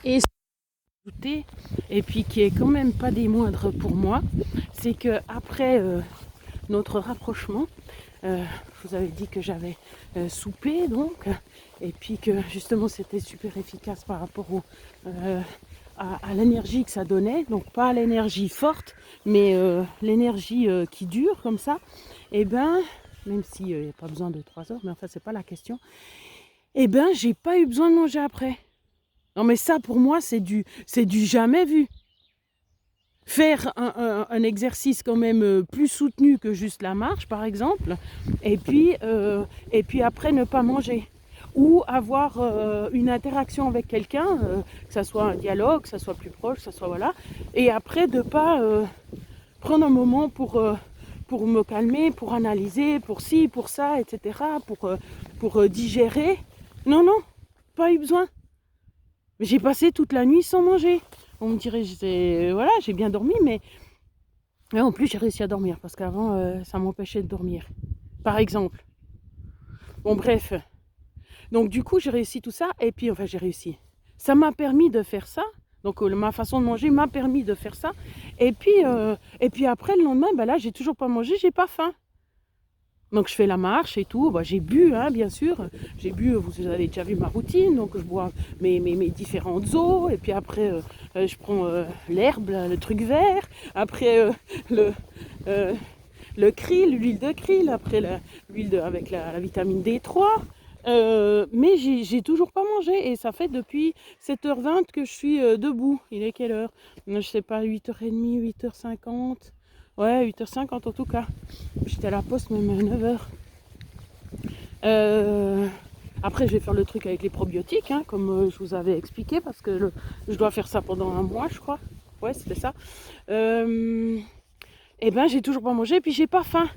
Et et puis qui est quand même pas des moindres pour moi, c'est que après notre rapprochement, je vous avais dit que j'avais soupé donc, et puis que justement c'était super efficace par rapport à l'énergie que ça donnait, donc pas l'énergie forte, mais l'énergie qui dure comme ça, et ben même s'il n'y a pas besoin de 3 heures, mais enfin c'est pas la question, et ben j'ai pas eu besoin de manger après. Non mais ça pour moi c'est du jamais vu. Faire un exercice quand même plus soutenu que juste la marche par exemple, et puis après ne pas manger. Ou avoir une interaction avec quelqu'un, que ça soit un dialogue, que ça soit plus proche, que ça soit voilà, et après de pas prendre un moment pour me calmer, pour analyser, pour ci, pour ça, etc., pour digérer. Non, non, pas eu besoin. J'ai passé toute la nuit sans manger. On me dirait, voilà, j'ai bien dormi, mais en plus j'ai réussi à dormir parce qu'avant ça m'empêchait de dormir. Par exemple. Bon bref. Donc du coup j'ai réussi tout ça et puis enfin j'ai réussi. Ça m'a permis de faire ça. Donc ma façon de manger m'a permis de faire ça. Et puis après le lendemain, ben là j'ai toujours pas mangé, j'ai pas faim. Donc je fais la marche et tout, bah, j'ai bu hein, bien sûr, j'ai bu, vous avez déjà vu ma routine, donc je bois mes différentes eaux, et puis après je prends l'herbe, le truc vert, après le, euh, le krill, l'huile de krill, après l'huile avec la vitamine D3, mais j'ai toujours pas mangé, et ça fait depuis 7h20 que je suis debout. Il est quelle heure? Je sais pas, 8h30, 8h50, ouais 8h50 en tout cas. J'étais à la poste même à 9h. Après, je vais faire le truc avec les probiotiques, hein, comme je vous avais expliqué, parce que je dois faire ça pendant un mois, je crois. Ouais, c'était ça. Et ben, j'ai toujours pas mangé, et puis j'ai pas faim.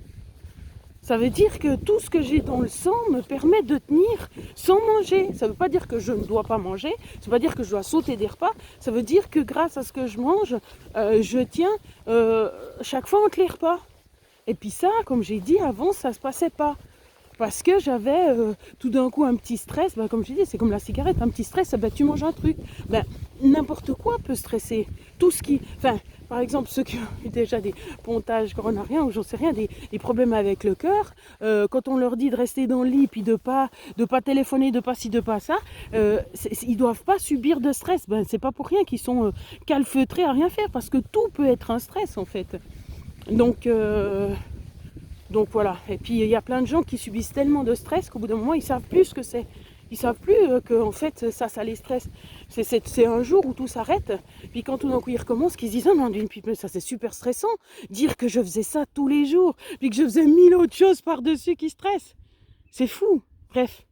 Ça veut dire que tout ce que j'ai dans le sang me permet de tenir sans manger. Ça veut pas dire que je ne dois pas manger, ça veut pas dire que je dois sauter des repas, ça veut dire que grâce à ce que je mange, je tiens chaque fois entre les repas. Et puis ça, comme j'ai dit avant, ça se passait pas. Parce que j'avais tout d'un coup un petit stress, ben, comme je dis, c'est comme la cigarette, un petit stress, ben, tu manges un truc. Ben, n'importe quoi peut stresser. Tout ce qui. Enfin, par exemple, ceux qui ont eu déjà des pontages coronariens ou j'en sais rien, des problèmes avec le cœur, quand on leur dit de rester dans le lit, puis de pas téléphoner, de pas ci, de pas ça, ils doivent pas subir de stress. Ben, c'est pas pour rien qu'ils sont calfeutrés à rien faire, parce que tout peut être un stress en fait. Donc voilà, et puis il y a plein de gens qui subissent tellement de stress qu'au bout d'un moment ils savent plus ce que c'est. Ils savent plus que en fait ça les stresse. C'est un jour où tout s'arrête, puis quand tout d'un coup ils recommencent, qu'ils se disent oh non d'une pipe, ça c'est super stressant. Dire que je faisais ça tous les jours, puis que je faisais 1000 autres choses par-dessus qui stressent. C'est fou. Bref,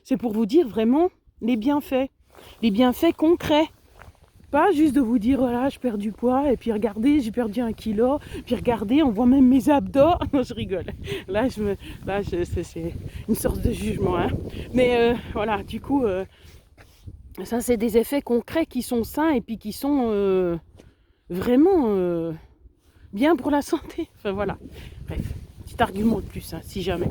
c'est pour vous dire vraiment les bienfaits concrets. Pas juste de vous dire, voilà, je perds du poids, et puis regardez, j'ai perdu 1 kilo, puis regardez, on voit même mes abdos. Non, je rigole. C'est une sorte de jugement. Hein. Mais voilà, du coup, ça, c'est des effets concrets qui sont sains et puis qui sont vraiment bien pour la santé. Enfin, voilà. Bref, petit argument de plus, hein, si jamais.